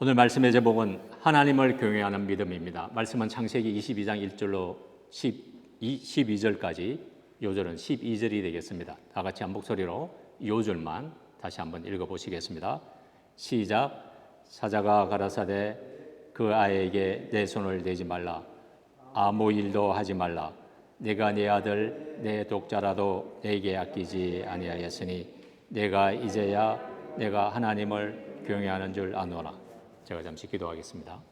오늘 말씀의 제목은 하나님을 경외하는 믿음입니다. 말씀은 창세기 22장 1절로 12절까지, 요절은 12절이 되겠습니다. 다 같이 한 목소리로 요절만 다시 한번 읽어보시겠습니다. 시작. 사자가 가라사대 그 아이에게 내 손을 대지 말라. 아무 일도 하지 말라. 내가 내 아들 내 독자라도 내게 아끼지 아니하였으니 내가 이제야 내가 하나님을 경외하는 줄 아노라. 제가 잠시 기도하겠습니다.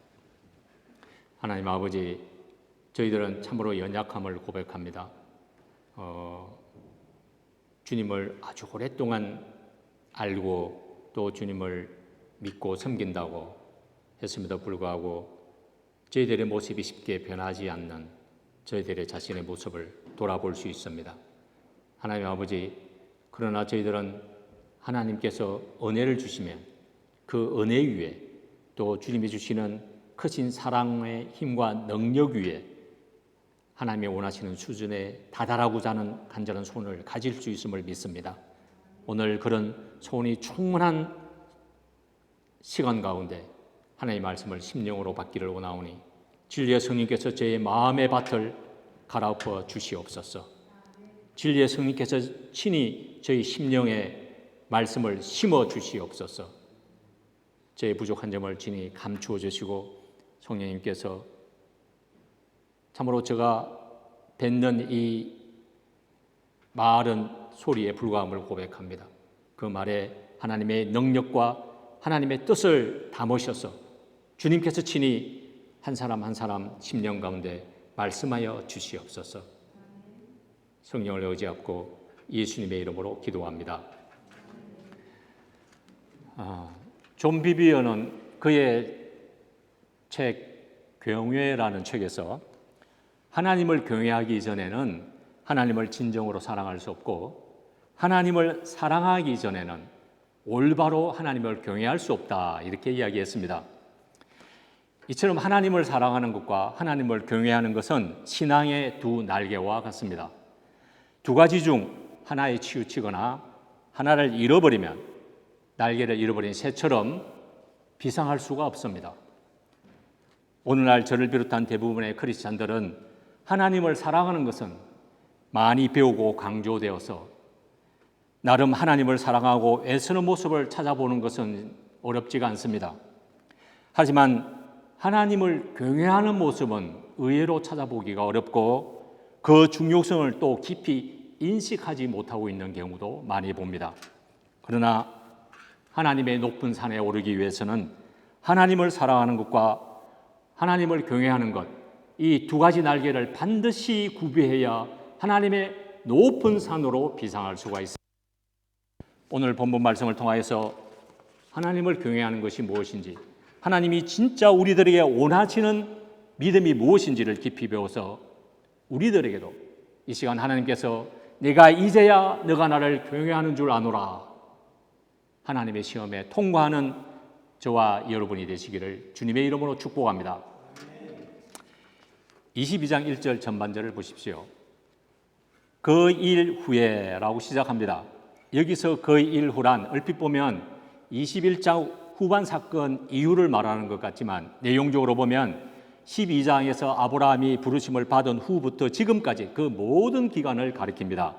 하나님 아버지, 저희들은 참으로 연약함을 고백합니다. 주님을 아주 오랫동안 알고 또 주님을 믿고 섬긴다고 했음에도 불구하고 저희들의 모습이 쉽게 변하지 않는 저희들의 자신의 모습을 돌아볼 수 있습니다. 하나님 아버지, 그러나 저희들은 하나님께서 은혜를 주시면 그 은혜 위에 또 주님이 주시는 크신 사랑의 힘과 능력 위에 하나님이 원하시는 수준에 다다라고자 하는 간절한 소원을 가질 수 있음을 믿습니다. 오늘 그런 소원이 충만한 시간 가운데 하나님의 말씀을 심령으로 받기를 원하오니 진리의 성령께서 제 마음의 밭을 갈아엎어 주시옵소서. 진리의 성령께서 친히 저희 심령에 말씀을 심어 주시옵소서. 제 부족한 점을 친히 감추어 주시고 성령님께서 참으로 제가 뱉는 이 말은 소리에 불과함을 고백합니다. 그 말에 하나님의 능력과 하나님의 뜻을 담으셔서 주님께서 친히 한 사람 한 사람 심령 가운데 말씀하여 주시옵소서. 성령을 의지하고 예수님의 이름으로 기도합니다. 존 비비어는 그의 책 경외라는 책에서 하나님을 경외하기 전에는 하나님을 진정으로 사랑할 수 없고 하나님을 사랑하기 전에는 올바로 하나님을 경외할 수 없다, 이렇게 이야기했습니다. 이처럼 하나님을 사랑하는 것과 하나님을 경외하는 것은 신앙의 두 날개와 같습니다. 두 가지 중 하나에 치우치거나 하나를 잃어버리면 날개를 잃어버린 새처럼 비상할 수가 없습니다. 오늘날 저를 비롯한 대부분의 크리스찬들은 하나님을 사랑하는 것은 많이 배우고 강조되어서 나름 하나님을 사랑하고 애쓰는 모습을 찾아보는 것은 어렵지가 않습니다. 하지만 하나님을 경외하는 모습은 의외로 찾아보기가 어렵고 그 중요성을 또 깊이 인식하지 못하고 있는 경우도 많이 봅니다. 그러나 하나님의 높은 산에 오르기 위해서는 하나님을 사랑하는 것과 하나님을 경외하는 것, 이 두 가지 날개를 반드시 구비해야 하나님의 높은 산으로 비상할 수가 있습니다. 오늘 본문 말씀을 통하여서 하나님을 경외하는 것이 무엇인지, 하나님이 진짜 우리들에게 원하시는 믿음이 무엇인지를 깊이 배워서 우리들에게도 이 시간 하나님께서 내가 이제야 너가 나를 경외하는 줄 아노라, 하나님의 시험에 통과하는 저와 여러분이 되시기를 주님의 이름으로 축복합니다. 22장 1절 전반절을 보십시오. 그 일 후에 라고 시작합니다. 여기서 그 일 후란 얼핏 보면 21장 후반 사건 이후를 말하는 것 같지만 내용적으로 보면 12장에서 아브라함이 부르심을 받은 후부터 지금까지 그 모든 기간을 가리킵니다.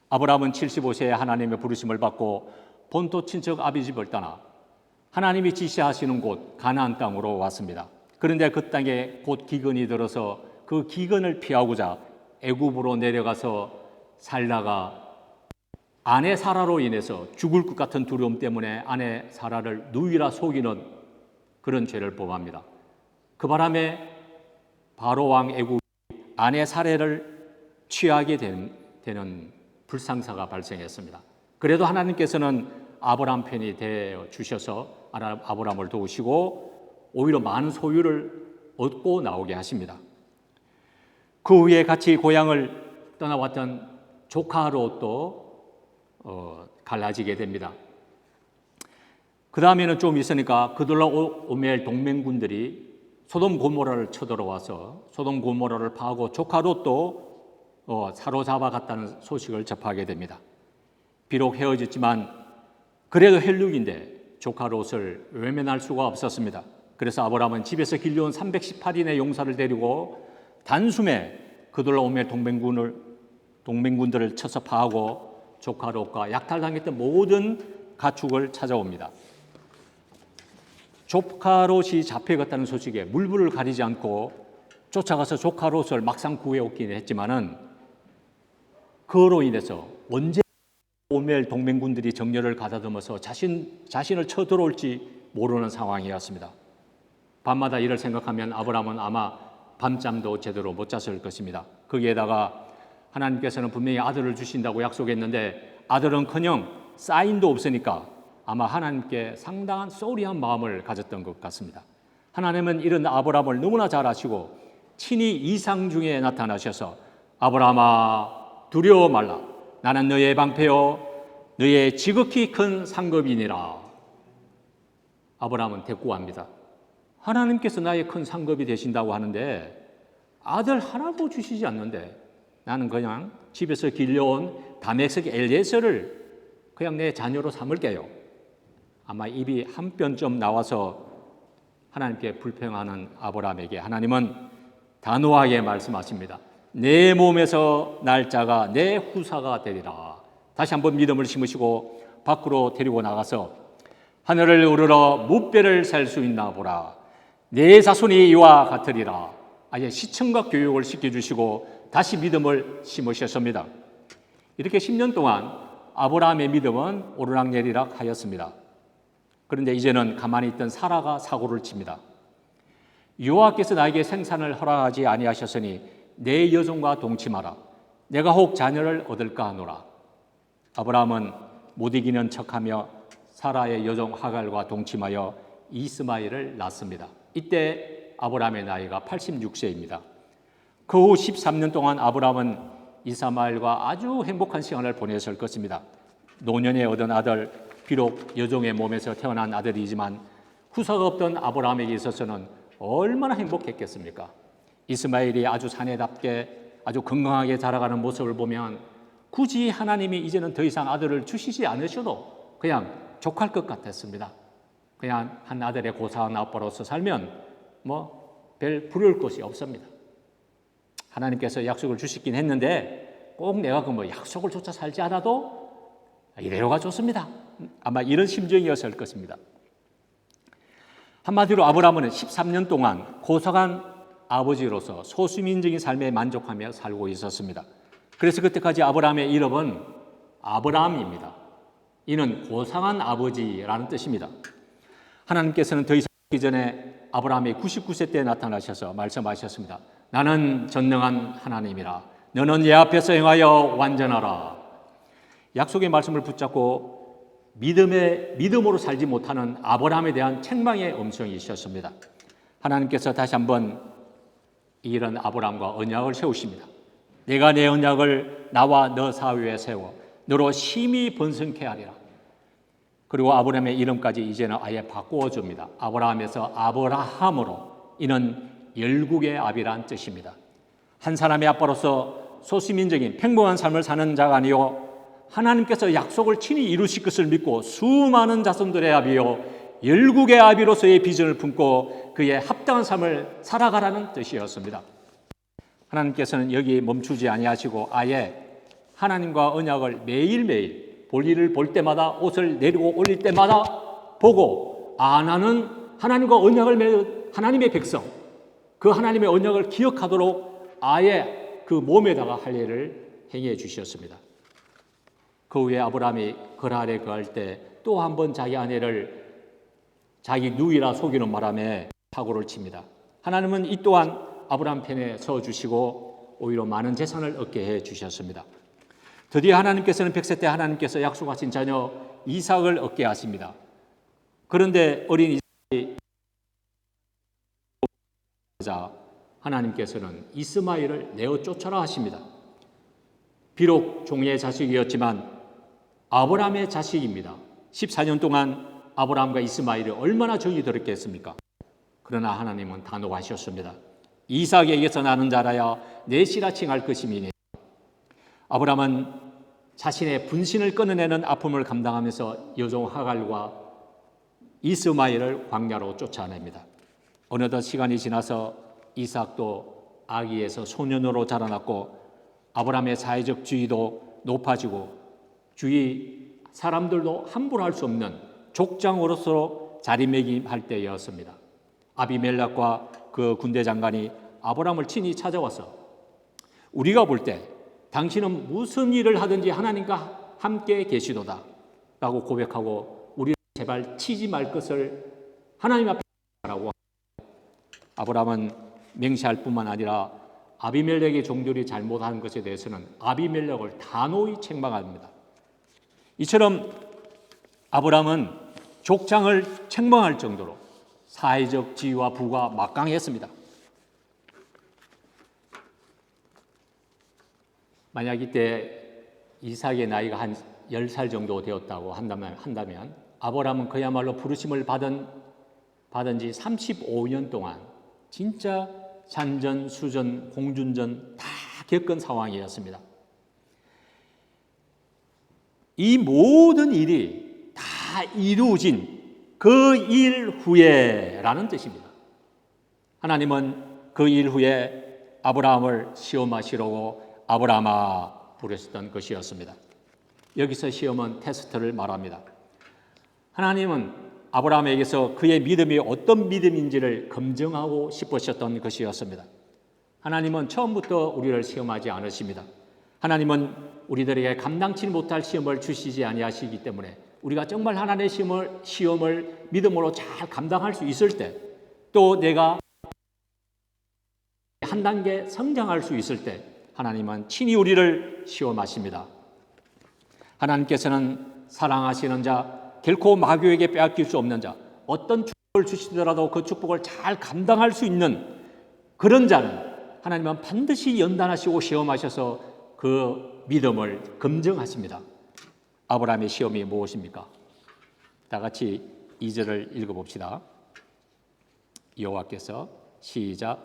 아브라함은 75세에 하나님의 부르심을 받고 본토 친척 아비집을 떠나 하나님이 지시하시는 곳 가나안 땅으로 왔습니다. 그런데 그 땅에 곧 기근이 들어서 그 기근을 피하고자 애굽으로 내려가서 살다가 아내 사라로 인해서 죽을 것 같은 두려움 때문에 아내 사라를 누이라 속이는 그런 죄를 범합니다. 그 바람에 바로 왕 애굽이 아내 사라를 취하게 되는 불상사가 발생했습니다. 그래도 하나님께서는 아브라함 편이 되어 주셔서 아브라함을 도우시고 오히려 많은 소유를 얻고 나오게 하십니다. 그 후에 같이 고향을 떠나왔던 조카로 또 갈라지게 됩니다. 그 다음에는 좀 있으니까 그돌라오멜 동맹군들이 소돔 고모라를 쳐들어와서 소돔 고모라를 파하고 조카로 또 사로잡아 갔다는 소식을 접하게 됩니다. 비록 헤어졌지만 그래도 혈육인데 조카 롯을 외면할 수가 없었습니다. 그래서 아브라함은 집에서 길려온 318인의 용사를 데리고 단숨에 그들로 오며 동맹군들을 쳐서 파하고 조카 롯과 약탈당했던 모든 가축을 찾아옵니다. 조카 롯이 잡혀갔다는 소식에 물불을 가리지 않고 쫓아가서 조카 롯을 막상 구해오긴 했지만은 그로 인해서 언제 오멜 동맹군들이 정렬을 가다듬어서 자신을 쳐들어올지 모르는 상황이었습니다. 밤마다 이를 생각하면 아브라함은 아마 밤잠도 제대로 못 잤을 것입니다. 거기에다가 하나님께서는 분명히 아들을 주신다고 약속했는데 아들은커녕 사인도 없으니까 아마 하나님께 상당한 쏘리한 마음을 가졌던 것 같습니다. 하나님은 이런 아브라함을 너무나 잘 아시고 친히 이상 중에 나타나셔서 아브라함아 두려워 말라. 나는 너의 방패요 너의 지극히 큰 상급이니라. 아브라함은 대꾸합니다. 하나님께서 나의 큰 상급이 되신다고 하는데 아들 하나도 주시지 않는데 나는 그냥 집에서 길려온 다메섹 엘ieser를 그냥 내 자녀로 삼을게요. 아마 입이 한 뼘 나와서 하나님께 불평하는 아브라함에게 하나님은 단호하게 말씀하십니다. 내 몸에서 날짜가 내 후사가 되리라. 다시 한번 믿음을 심으시고 밖으로 데리고 나가서 하늘을 우러러 무뼈를 셀 수 있나 보라. 내 자손이 이와 같으리라. 아예 시청각 교육을 시켜주시고 다시 믿음을 심으셨습니다. 이렇게 10년 동안 아브라함의 믿음은 오르락내리락 하였습니다. 그런데 이제는 가만히 있던 사라가 사고를 칩니다. 여호와께서 나에게 생산을 허락하지 아니하셨으니 내 여종과 동침하라. 내가 혹 자녀를 얻을까 하노라. 아브라함은 못 이기는 척하며 사라의 여종 하갈과 동침하여 이스마엘을 낳습니다. 이때 아브라함의 나이가 86세입니다. 그 후 13년 동안 아브라함은 이스마엘과 아주 행복한 시간을 보냈을 것입니다. 노년에 얻은 아들, 비록 여종의 몸에서 태어난 아들이지만 후사가 없던 아브라함에게 있어서는 얼마나 행복했겠습니까? 이스마엘이 아주 사내답게 아주 건강하게 자라가는 모습을 보면 굳이 하나님이 이제는 더 이상 아들을 주시지 않으셔도 그냥 족할 것 같았습니다. 그냥 한 아들의 고사한 아빠로서 살면 별 부러울 것이 없습니다. 하나님께서 약속을 주시긴 했는데 꼭 내가 약속을 쫓아 살지 않아도 이래요가 좋습니다. 아마 이런 심정이었을 것입니다. 한마디로 아브라함은 13년 동안 고사한 아버지로서 소수민적인 삶에 만족하며 살고 있었습니다. 그래서 그때까지 아브라함의 이름은 아브라함입니다. 이는 고상한 아버지라는 뜻입니다. 하나님께서는 더 이상 하기 전에 아브라함이 99세 때 나타나셔서 말씀하셨습니다. 나는 전능한 하나님이라. 너는 내 앞에서 행하여 완전하라. 약속의 말씀을 붙잡고 믿음으로 살지 못하는 아브라함에 대한 책망의 음성이 있었습니다. 하나님께서 다시 한번 이런 아브라함과 언약을 세우십니다. 내가 내 언약을 나와 너 사이에 세워 너로 심히 번성케 하리라. 그리고 아브라함의 이름까지 이제는 아예 바꾸어 줍니다. 아브라함에서 아브라함으로, 이는 열국의 아비란 뜻입니다. 한 사람의 아빠로서 소수민적인 평범한 삶을 사는 자가 아니요 하나님께서 약속을 친히 이루실 것을 믿고 수많은 자손들의 아비요 열국의 아비로서의 비전을 품고 그의 합당한 삶을 살아가라는 뜻이었습니다. 하나님께서는 여기 멈추지 아니하시고 아예 하나님과 언약을 매일매일 볼일을 볼 때마다 옷을 내리고 올릴 때마다 보고 나는 하나님과 언약을 맺은 하나님의 백성, 그 하나님의 언약을 기억하도록 아예 그 몸에다가 할 일을 행해 주셨습니다. 그 후에 아브라함이 거라에 거할 때 또 한 번 자기 아내를 자기 누이라 속이는 바람에 사고를 칩니다. 하나님은 이 또한 아브라함 편에 서주시고 오히려 많은 재산을 얻게 해 주셨습니다. 드디어 하나님께서는 100세 때 하나님께서 약속하신 자녀 이삭을 얻게 하십니다. 그런데 어린 이삭이 하나님께서는 이스마엘을 내어 쫓아라 하십니다. 비록 종의 자식이었지만 아브라함의 자식입니다. 14년 동안 아브라함과 이스마엘이 얼마나 정이 들었겠습니까? 그러나 하나님은 단호하셨습니다. 이삭에게서 나는 자라야 내 씨라 칭할 것이니. 아브라함은 자신의 분신을 끊어내는 아픔을 감당하면서 여종 하갈과 이스마엘을 광야로 쫓아냅니다. 어느덧 시간이 지나서 이삭도 아기에서 소년으로 자라났고 아브라함의 사회적 지위도 높아지고 주위 사람들도 함부로 할 수 없는 족장으로서 자리매김할 때였습니다. 아비멜렉과 그 군대 장관이 아브라함을 친히 찾아와서 우리가 볼 때 당신은 무슨 일을 하든지 하나님과 함께 계시도다 라고 고백하고 우리를 제발 치지 말 것을 하나님 앞에 하라고. 아브라함은 맹세할 뿐만 아니라 아비멜렉의 종들이 잘못한 것에 대해서는 아비멜렉을 단호히 책망합니다. 이처럼 아브라함은 족장을 책망할 정도로 사회적 지위와 부가 막강했습니다. 만약 이때 이삭의 나이가 한 10살 정도 되었다고 한다면 아브라함은 그야말로 부르심을 받은 지 35년 동안 진짜 산전, 수전, 공준전 다 겪은 상황이었습니다. 이 모든 일이 다 이루어진 그 일 후에라는 뜻입니다. 하나님은 그 일 후에 아브라함을 시험하시려고 아브라함아 부르셨던 것이었습니다. 여기서 시험은 테스트를 말합니다. 하나님은 아브라함에게서 그의 믿음이 어떤 믿음인지를 검증하고 싶으셨던 것이었습니다. 하나님은 처음부터 우리를 시험하지 않으십니다. 하나님은 우리들에게 감당치 못할 시험을 주시지 아니하시기 때문에 우리가 정말 하나님의 시험을 믿음으로 잘 감당할 수 있을 때, 또 내가 한 단계 성장할 수 있을 때 하나님은 친히 우리를 시험하십니다. 하나님께서는 사랑하시는 자, 결코 마귀에게 빼앗길 수 없는 자, 어떤 축복을 주시더라도 그 축복을 잘 감당할 수 있는 그런 자는 하나님은 반드시 연단하시고 시험하셔서 그 믿음을 검증하십니다. 아브라함의 시험이 무엇입니까? 다 같이 2절을 읽어봅시다. 여호와께서 시작.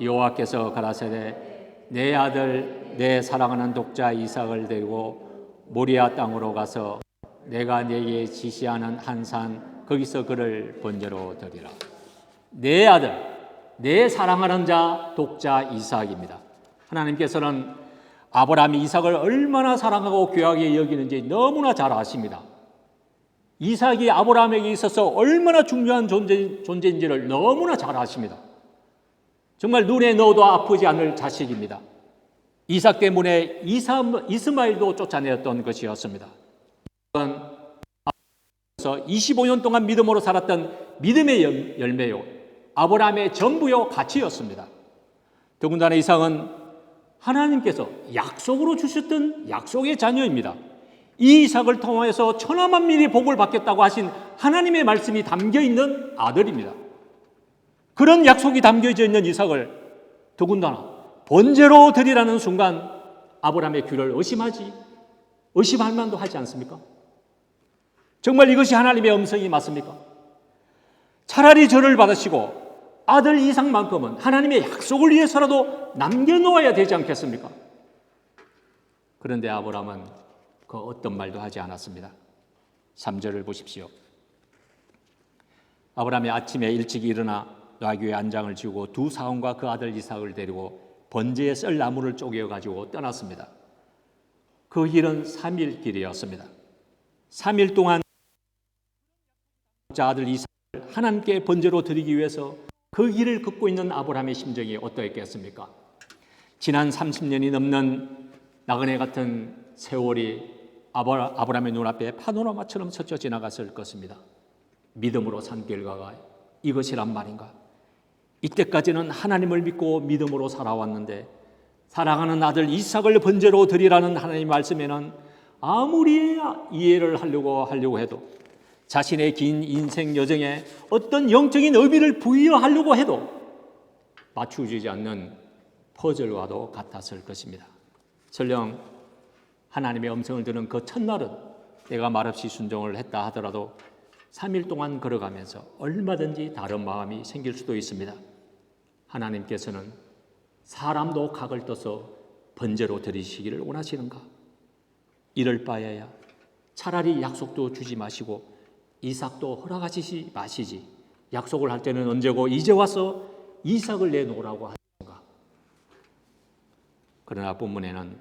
여호와께서 가라사대 내 아들 내 사랑하는 독자 이삭을 데리고 모리아 땅으로 가서 내가 네게 지시하는 한 산 거기서 그를 번제로 드리라. 내 아들 내 사랑하는 자 독자 이삭입니다. 하나님께서는 아브라함이 이삭을 얼마나 사랑하고 귀하게 여기는지 너무나 잘 아십니다. 이삭이 아브라함에게 있어서 얼마나 중요한 존재인지를 너무나 잘 아십니다. 정말 눈에 넣어도 아프지 않을 자식입니다. 이삭 때문에 이스마엘도 쫓아내었던 것이었습니다. 25년 동안 믿음으로 살았던 믿음의 열매요, 아브라함의 전부요 가치였습니다. 더군다나 이삭은 하나님께서 약속으로 주셨던 약속의 자녀입니다. 이 이삭을 통해서 천하만민이 복을 받겠다고 하신 하나님의 말씀이 담겨있는 아들입니다. 그런 약속이 담겨져 있는 이삭을 더군다나 번제로 드리라는 순간 아브라함의 귀를 의심할 만도 하지 않습니까? 정말 이것이 하나님의 음성이 맞습니까? 차라리 저를 받으시고 아들 이삭만큼은 하나님의 약속을 위해서라도 남겨놓아야 되지 않겠습니까? 그런데 아브라함은 그 어떤 말도 하지 않았습니다. 3절을 보십시오. 아브라함이 아침에 일찍 일어나 나귀의 안장을 지우고 두 사원과 그 아들 이삭을 데리고 번제의 썰 나무를 쪼개어 가지고 떠났습니다. 그 길은 3일 길이었습니다. 3일 동안 아들 이삭을 하나님께 번제로 드리기 위해서 그 길을 걷고 있는 아브라함의 심정이 어떠했겠습니까? 지난 30년이 넘는 나그네 같은 세월이 아브라함의 눈앞에 파노라마처럼 스쳐 지나갔을 것입니다. 믿음으로 산 결과가 이것이란 말인가? 이때까지는 하나님을 믿고 믿음으로 살아왔는데 사랑하는 아들 이삭을 번제로 드리라는 하나님의 말씀에는 아무리 이해를 하려고 해도 자신의 긴 인생 여정에 어떤 영적인 의미를 부여하려고 해도 맞추어지지 않는 퍼즐과도 같았을 것입니다. 설령 하나님의 음성을 들은 그 첫날은 내가 말없이 순종을 했다 하더라도 3일 동안 걸어가면서 얼마든지 다른 마음이 생길 수도 있습니다. 하나님께서는 사람도 각을 떠서 번제로 드리시기를 원하시는가? 이럴 바에야 차라리 약속도 주지 마시고 이삭도 허락하시지 마시지. 약속을 할 때는 언제고 이제 와서 이삭을 내놓으라고 하는가. 그러나 본문에는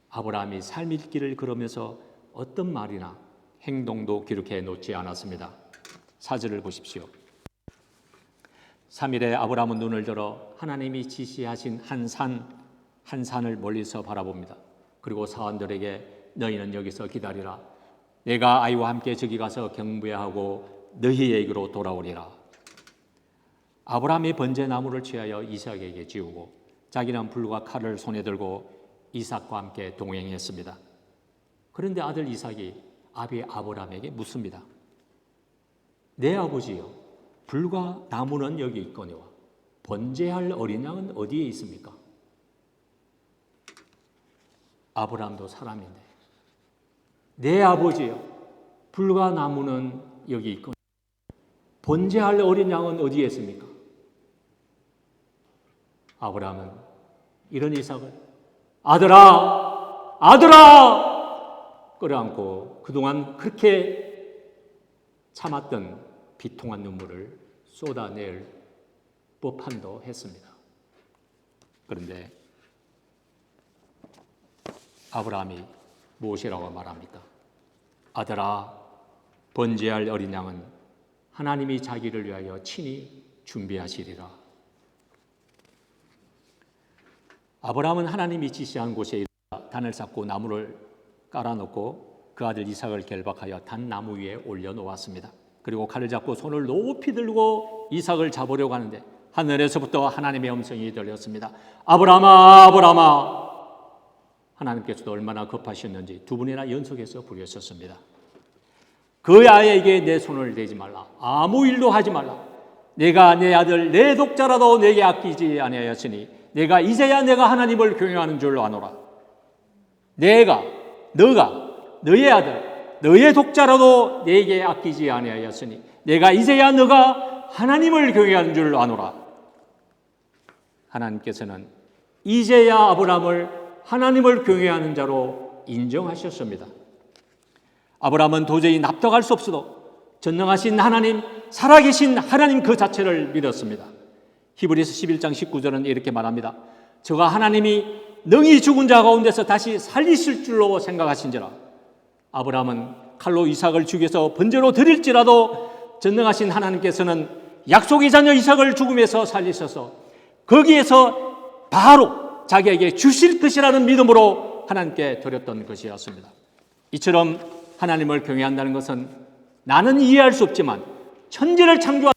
아브라함이 삶의 길을 걸으면서 어떤 말이나 행동도 기록해 놓지 않았습니다. 4절을 보십시오. 3일에 아브라함은 눈을 들어 하나님이 지시하신 한 산을 멀리서 바라봅니다. 그리고 사원들에게 너희는 여기서 기다리라. 내가 아이와 함께 저기 가서 경배하고 너희에게로 돌아오리라. 아브라함이 번제나무를 취하여 이삭에게 지우고 자기는 불과 칼을 손에 들고 이삭과 함께 동행했습니다. 그런데 아들 이삭이 아비 아브라함에게 묻습니다. 내 아버지여, 불과 나무는 여기 있거니와 번제할 어린 양은 어디에 있습니까? 아브라함도 사람인데 내 아버지여, 불과 나무는 여기 있거니와 번제할 어린 양은 어디에 있습니까? 아브라함은 이런 이삭을 아들아, 아들아 끌어안고 그동안 그렇게 참았던 비통한 눈물을 쏟아낼 법한도 했습니다. 그런데 아브라함이 무엇이라고 말합니까? 아들아, 번제할 어린 양은 하나님이 자기를 위하여 친히 준비하시리라. 아브라함은 하나님이 지시한 곳에 이르러 단을 쌓고 나무를 깔아놓고 그 아들 이삭을 결박하여 단나무 위에 올려놓았습니다. 그리고 칼을 잡고 손을 높이 들고 이삭을 잡으려고 하는데 하늘에서부터 하나님의 음성이 들렸습니다. 아브라함아, 아브라함아. 하나님께서도 얼마나 급하셨는지 두 번이나 연속해서 부르셨습니다. 그 아이에게 내 손을 대지 말라. 아무 일도 하지 말라. 내가 내 아들 내 독자라도 내게 아끼지 아니하였으니 내가 이제야 내가 하나님을 경외하는 줄 아노라. 너가 너의 아들 너의 독자라도 내게 아끼지 아니하였으니 내가 이제야 너가 하나님을 경외하는 줄 아노라. 하나님께서는 이제야 아브라함을 하나님을 경외하는 자로 인정하셨습니다. 아브라함은 도저히 납득할 수 없어도 전능하신 하나님, 살아계신 하나님 그 자체를 믿었습니다. 히브리서 11장 19절은 이렇게 말합니다. 저가 하나님이 능히 죽은 자 가운데서 다시 살리실 줄로 생각하신지라. 아브라함은 칼로 이삭을 죽여서 번제로 드릴지라도 전능하신 하나님께서는 약속의 자녀 이삭을 죽음에서 살리셔서 거기에서 바로 자기에게 주실 것이라는 믿음으로 하나님께 드렸던 것이었습니다. 이처럼 하나님을 경외한다는 것은 나는 이해할 수 없지만 천지를 창조한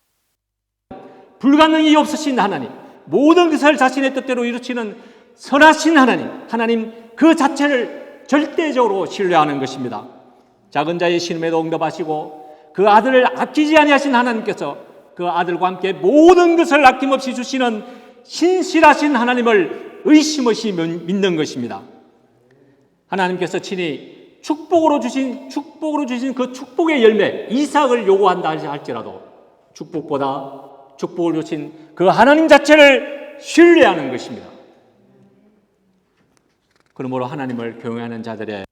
불가능이 없으신 하나님, 모든 것을 자신의 뜻대로 이루치는 선하신 하나님 그 자체를 절대적으로 신뢰하는 것입니다. 작은 자의 신음에도 응답하시고 그 아들을 아끼지 아니하신 하나님께서 그 아들과 함께 모든 것을 아낌없이 주시는 신실하신 하나님을 의심 없이 믿는 것입니다. 하나님께서 친히 축복으로 주신 그 축복의 열매 이삭을 요구한다 할지라도 축복보다 축복을 주신 그 하나님 자체를 신뢰하는 것입니다. 그러므로 하나님을 경외하는 자들의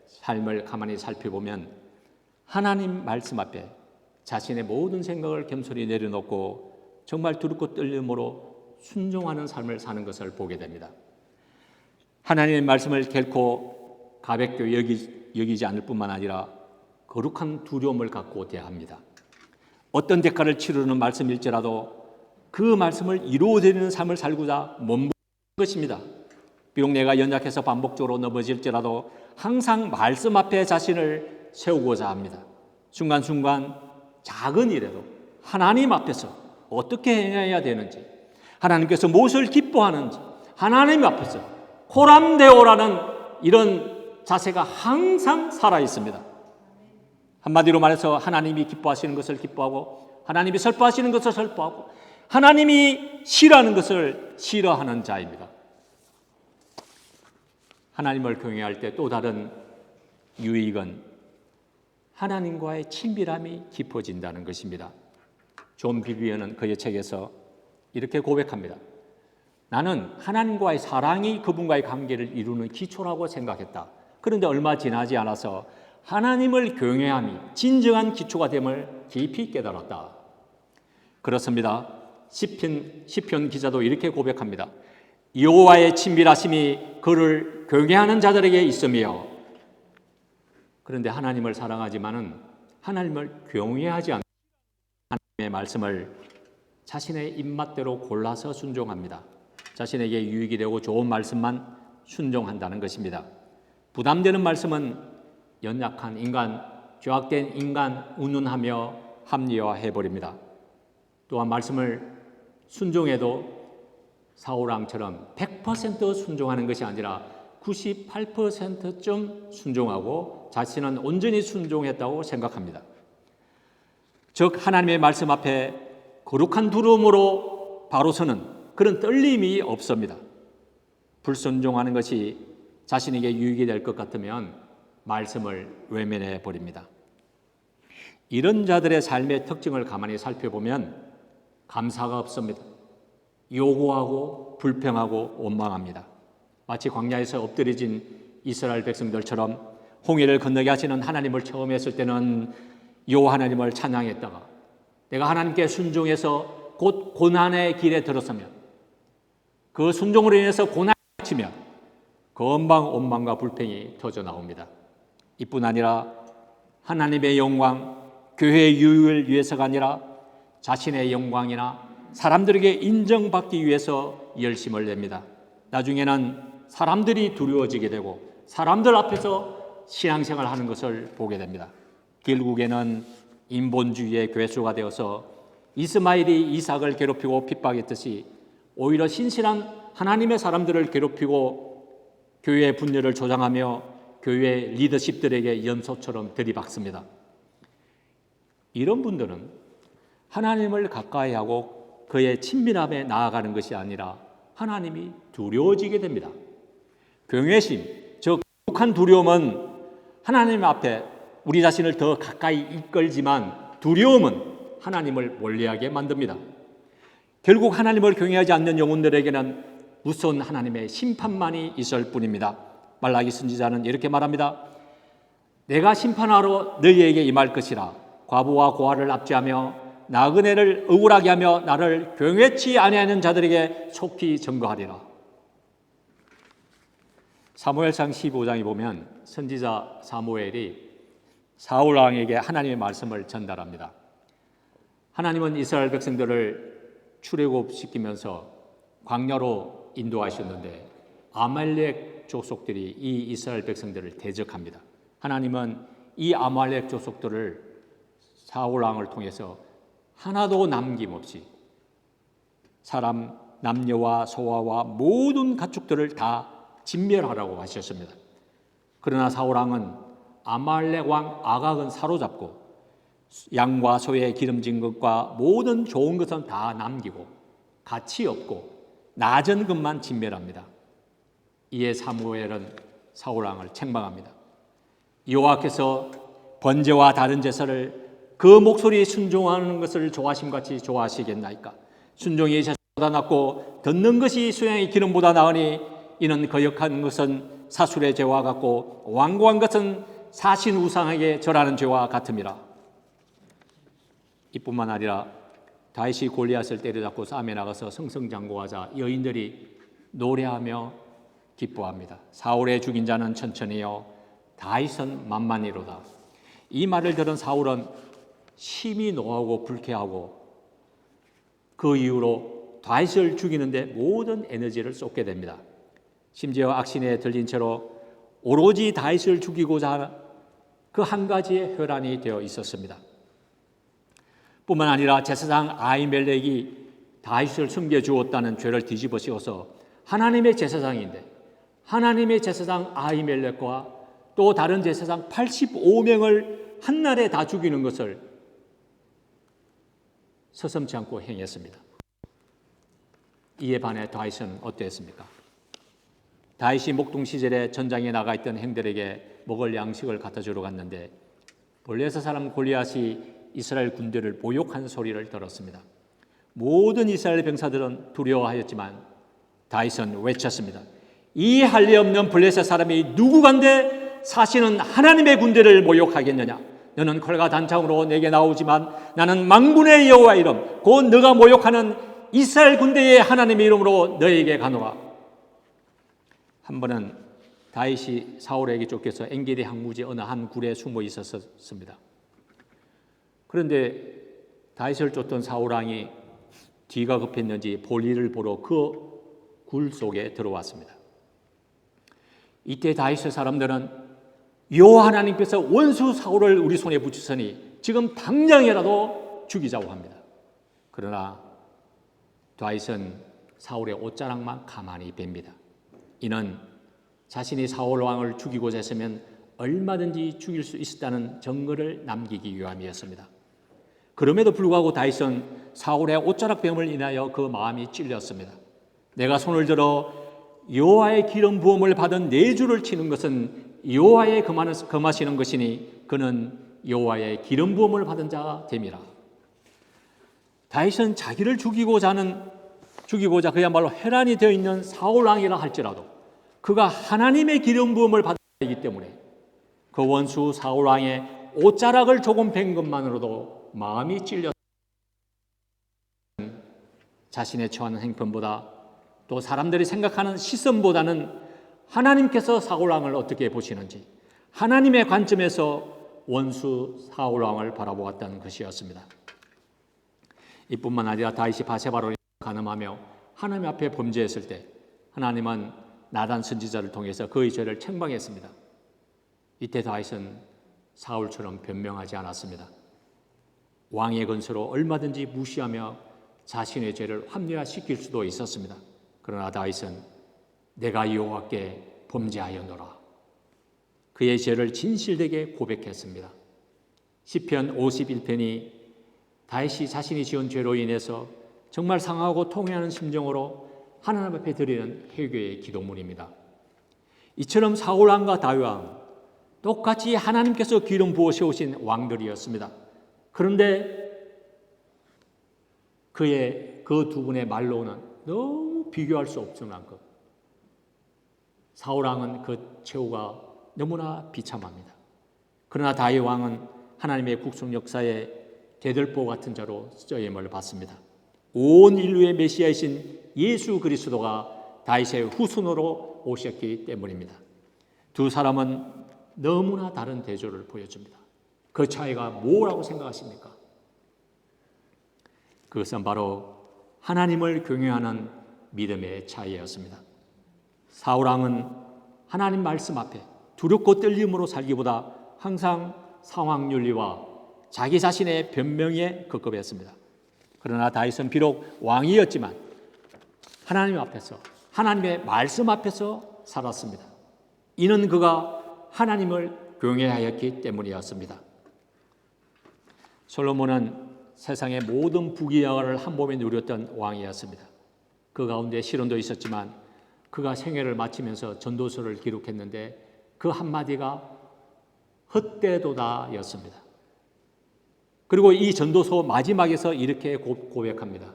삶을 가만히 살펴보면 하나님 말씀 앞에 자신의 모든 생각을 겸손히 내려놓고 정말 두렵고 떨림으로 순종하는 삶을 사는 것을 보게 됩니다. 하나님의 말씀을 결코 가볍게 여기지 않을 뿐만 아니라 거룩한 두려움을 갖고 대합니다. 어떤 대가를 치르는 말씀일지라도 그 말씀을 이루어드리는 삶을 살고자 몸부림치는 것입니다. 비록 내가 연약해서 반복적으로 넘어질지라도 항상 말씀 앞에 자신을 세우고자 합니다. 순간순간 작은 일에도 하나님 앞에서 어떻게 행해야 되는지, 하나님께서 무엇을 기뻐하는지 하나님 앞에서 코람데오라는 이런 자세가 항상 살아 있습니다. 한마디로 말해서 하나님이 기뻐하시는 것을 기뻐하고 하나님이 슬퍼하시는 것을 슬퍼하고 하나님이 싫어하는 것을 싫어하는 자입니다. 하나님을 경외할 때 또 다른 유익은 하나님과의 친밀함이 깊어진다는 것입니다. 존 비비언은 그의 책에서 이렇게 고백합니다. 나는 하나님과의 사랑이 그분과의 관계를 이루는 기초라고 생각했다. 그런데 얼마 지나지 않아서 하나님을 경외함이 진정한 기초가 됨을 깊이 깨달았다. 그렇습니다. 시편 기자도 이렇게 고백합니다. 여호와의 친밀하심이 그를 경외하는 자들에게 있으며, 그런데 하나님을 사랑하지만은 하나님을 경외하지 않는 하나님의 말씀을 자신의 입맛대로 골라서 순종합니다. 자신에게 유익이 되고 좋은 말씀만 순종한다는 것입니다. 부담되는 말씀은 연약한 인간, 죄악된 인간 운운하며 합리화해버립니다. 또한 말씀을 순종해도 사울왕처럼 100% 순종하는 것이 아니라 98%쯤 순종하고 자신은 온전히 순종했다고 생각합니다. 즉 하나님의 말씀 앞에 거룩한 두려움으로 바로 서는 그런 떨림이 없습니다. 불순종하는 것이 자신에게 유익이 될 것 같으면 말씀을 외면해 버립니다. 이런 자들의 삶의 특징을 가만히 살펴보면 감사가 없습니다. 요구하고 불평하고 원망합니다. 마치 광야에서 엎드려진 이스라엘 백성들처럼 홍해를 건너게 하시는 하나님을 처음 했을 때는 여호와 하나님을 찬양했다가 내가 하나님께 순종해서 곧 고난의 길에 들었으면 그 순종으로 인해서 고난이 닥치면 건방 원망과 불평이 터져 나옵니다. 이뿐 아니라 하나님의 영광, 교회의 유익을 위해서가 아니라 자신의 영광이나 사람들에게 인정받기 위해서 열심을 냅니다. 나중에는 사람들이 두려워지게 되고 사람들 앞에서 신앙생활을 하는 것을 보게 됩니다. 결국에는 인본주의의 괴수가 되어서 이스마엘이 이삭을 괴롭히고 핍박했듯이 오히려 신실한 하나님의 사람들을 괴롭히고 교회의 분열을 조장하며 교회 리더십들에게 연소처럼 들이박습니다. 이런 분들은 하나님을 가까이하고 그의 친밀함에 나아가는 것이 아니라 하나님이 두려워지게 됩니다. 경외심, 즉 거룩한 두려움은 하나님 앞에 우리 자신을 더 가까이 이끌지만 두려움은 하나님을 멀리하게 만듭니다. 결국 하나님을 경외하지 않는 영혼들에게는 무서운 하나님의 심판만이 있을 뿐입니다. 말라기 선지자는 이렇게 말합니다. 내가 심판하러 너희에게 임할 것이라. 과부와 고아를 압제하며 나그네를 억울하게 하며 나를 경외치 아니하는 자들에게 속히 증거하리라. 사무엘상 15장에 보면 선지자 사무엘이 사울 왕에게 하나님의 말씀을 전달합니다. 하나님은 이스라엘 백성들을 출애굽시키면서 광야로 인도하셨는데 아말렉 족속들이 이 이스라엘 백성들을 대적합니다. 하나님은 이 아말렉 족속들을 사울 왕을 통해서 하나도 남김없이 사람, 남녀와 소아와 모든 가축들을 다 진멸하라고 하셨습니다. 그러나 사울 왕은 아말렉 왕 아각은 사로잡고 양과 소의 기름진 것과 모든 좋은 것은 다 남기고 가치 없고 낮은 것만 진멸합니다. 이에 사무엘은 사울 왕을 책망합니다. 여호와께서 번제와 다른 제사를 그 목소리에 순종하는 것을 좋아하심같이 좋아하시겠나이까? 순종이 제사보다 낫고 듣는 것이 수양의 기름보다 나으니 이는 거역한 것은 사술의 죄와 같고 완고한 것은 사신 우상에게 절하는 죄와 같음이라. 이뿐만 아니라 다윗이 골리앗을 때려잡고 싸움에 나가서 승승장구하자 여인들이 노래하며 기뻐합니다. 사울의 죽인 자는 천천히요 다윗은 만만히로다. 이 말을 들은 사울은 심히 노하고 불쾌하고 그 이후로 다윗을 죽이는데 모든 에너지를 쏟게 됩니다. 심지어 악신에 들린 채로 오로지 다윗을 죽이고자 하는 그 한 가지의 혈안이 되어 있었습니다. 뿐만 아니라 제사장 아히멜렉이 다윗을 숨겨주었다는 죄를 뒤집어 씌워서 하나님의 제사장인데 하나님의 제사장 아히멜렉과 또 다른 제사장 85명을 한날에 다 죽이는 것을 서슴지 않고 행했습니다. 이에 반해 다윗은 어떠했습니까? 다윗이 목동 시절에 전장에 나가 있던 행들에게 먹을 양식을 갖다 주러 갔는데 블레셋 사람 골리앗이 이스라엘 군대를 모욕한 소리를 들었습니다. 모든 이스라엘 병사들은 두려워하였지만 다윗은 외쳤습니다. 이 할례 없는 블레셋 사람이 누구간데 사시는 하나님의 군대를 모욕하겠느냐? 너는 칼과 단창으로 내게 나오지만 나는 만군의 여호와 이름 곧 너가 모욕하는 이스라엘 군대의 하나님의 이름으로 너에게 가노라. 한 번은 다윗이 사울에게 쫓겨서 엔게디 항구지 어느 한 굴에 숨어 있었습니다. 그런데 다윗을 쫓던 사울왕이 뒤가 급했는지 볼일을 보러 그 굴 속에 들어왔습니다. 이때 다윗의 사람들은 여호와 하나님께서 원수 사울을 우리 손에 붙이시니 지금 당장이라도 죽이자고 합니다. 그러나 다윗은 사울의 옷자락만 가만히 뺍니다. 이는 자신이 사울 왕을 죽이고자 했으면 얼마든지 죽일 수 있었다는 증거를 남기기 위함이었습니다. 그럼에도 불구하고 다윗은 사울의 옷자락 뱀을 인하여 그 마음이 찔렸습니다. 내가 손을 들어 여호와의 기름 부음을 받은 내 주를 치는 것은 여호와의 금하시는 것이니 그는 여호와의 기름 부음을 받은 자가 됨이라. 다윗은 자기를 죽이고자 그야말로 혈안이 되어 있는 사울 왕이라 할지라도 그가 하나님의 기름 부음을 받은 자이기 때문에 그 원수 사울 왕의 옷자락을 조금 뵌 것만으로도 마음이 찔려 자신의 처하는 행편보다 또 사람들이 생각하는 시선보다는 하나님께서 사울왕을 어떻게 보시는지 하나님의 관점에서 원수 사울왕을 바라보았다는 것이었습니다. 이뿐만 아니라 다윗이 바세바로 간음하며 하나님 앞에 범죄했을 때 하나님은 나단 선지자를 통해서 그의 죄를 책망했습니다. 이때 다윗은 사울처럼 변명하지 않았습니다. 왕의 건서로 얼마든지 무시하며 자신의 죄를 합리화시킬 수도 있었습니다. 그러나 다윗은 내가 여호와께 범죄하였노라. 그의 죄를 진실되게 고백했습니다. 시편 51편이 다윗이 자신이 지은 죄로 인해서 정말 상하고 통회하는 심정으로 하나님 앞에 드리는 회개의 기도문입니다. 이처럼 사울 왕과 다윗 왕 똑같이 하나님께서 기름 부어 세우신 왕들이었습니다. 그런데 그의 그 두 분의 말로는 너무 비교할 수 없을 만큼 사울 왕은 그 최후가 너무나 비참합니다. 그러나 다윗 왕은 하나님의 국성 역사에 대들보 같은 자로 쓰임을 받습니다. 온 인류의 메시아이신 예수 그리스도가 다윗의 후손으로 오셨기 때문입니다. 두 사람은 너무나 다른 대조를 보여줍니다. 그 차이가 뭐라고 생각하십니까? 그것은 바로 하나님을 경외하는 믿음의 차이였습니다. 사울 왕은 하나님 말씀 앞에 두렵고 떨림으로 살기보다 항상 상황 윤리와 자기 자신의 변명에 급급했습니다. 그러나 다윗은 비록 왕이었지만 하나님 앞에서 하나님의 말씀 앞에서 살았습니다. 이는 그가 하나님을 경외하였기 때문이었습니다. 솔로몬은 세상의 모든 부귀영화를 한 몸에 누렸던 왕이었습니다. 그 가운데 시련도 있었지만 그가 생애를 마치면서 전도서를 기록했는데 그 한마디가 헛되도다였습니다. 그리고 이 전도서 마지막에서 이렇게 고백합니다.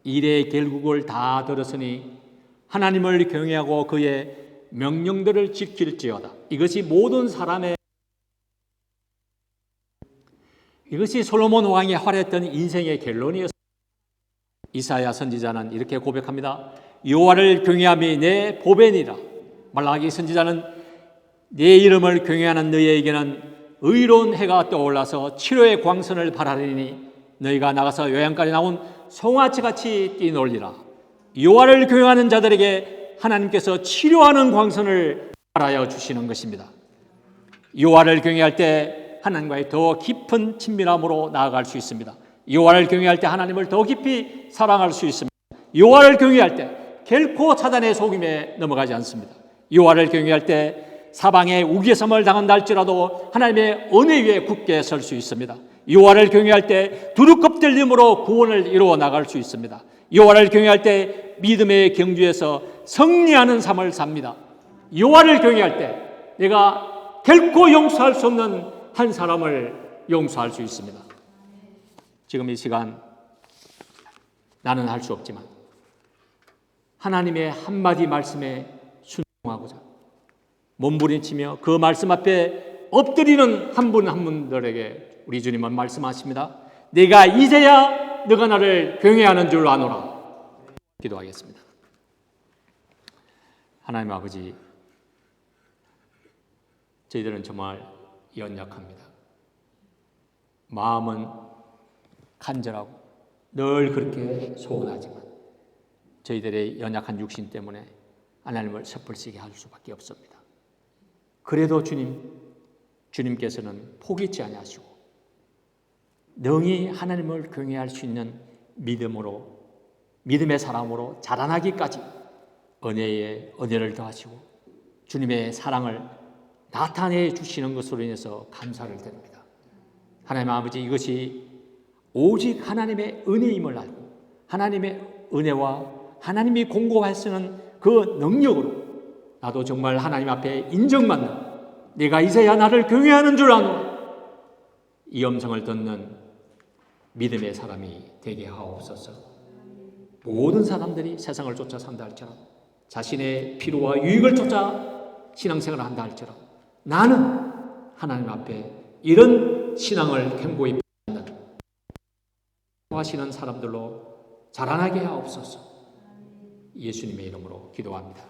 일의 결국을 다 들었으니 하나님을 경외하고 그의 명령들을 지킬지어다. 이것이 모든 사람의 이것이 솔로몬 왕이 활했던 인생의 결론이었습니다. 이사야 선지자는 이렇게 고백합니다. 여호와를 경외함이 내 보배니라. 말라기 선지자는 내 이름을 경외하는 너희에게는 의로운 해가 떠올라서 치료의 광선을 발하리니 너희가 나가서 요양간에 나온 송아지같이 뛰놀리라. 여호와를 경외하는 자들에게 하나님께서 치료하는 광선을 발하여 주시는 것입니다. 여호와를 경외할 때 하나님과의 더 깊은 친밀함으로 나아갈 수 있습니다. 여호와를 경외할 때 하나님을 더 깊이 사랑할 수 있습니다. 여호와를 경외할 때 결코 사단의 속임에 넘어가지 않습니다. 여호와를 경외할 때 사방에 우기섬을 당한다 할지라도 하나님의 은혜 위에 굳게 설 수 있습니다. 여호와를 경외할 때 두루컵 들림으로 구원을 이루어 나갈 수 있습니다. 여호와를 경외할 때 믿음의 경주에서 승리하는 삶을 삽니다. 여호와를 경외할 때 내가 결코 용서할 수 없는 한 사람을 용서할 수 있습니다. 지금 이 시간 나는 할 수 없지만 하나님의 한마디 말씀에 순종하고자 몸부림치며 그 말씀 앞에 엎드리는 한 분 한 분들에게 우리 주님은 말씀하십니다. 내가 이제야 너가 나를 경외하는 줄 아노라. 기도하겠습니다. 하나님 아버지, 저희들은 정말 연약합니다. 마음은 간절하고 늘 그렇게 소원하지만 저희들의 연약한 육신 때문에 하나님을 섣불시게 할 수밖에 없습니다. 그래도 주님께서는 포기치 아니하시고 능히 하나님을 경외할 수 있는 믿음의 사람으로 자라나기까지 은혜를 더하시고 주님의 사랑을 나타내 주시는 것으로 인해서 감사를 드립니다. 하나님 아버지, 이것이 오직 하나님의 은혜임을 알고 하나님의 은혜와 하나님이 공급하시는 그 능력으로 나도 정말 하나님 앞에 인정받는, 내가 이제야 나를 경외하는 줄 아노라, 이 음성을 듣는 믿음의 사람이 되게 하옵소서. 모든 사람들이 세상을 쫓아 산다 할지라도 자신의 필요와 유익을 쫓아 신앙생활을 한다 할지라도 나는 하나님 앞에 이런 신앙을 견고히 믿는 하시는 사람들로 자라나게 하옵소서. 예수님의 이름으로 기도합니다.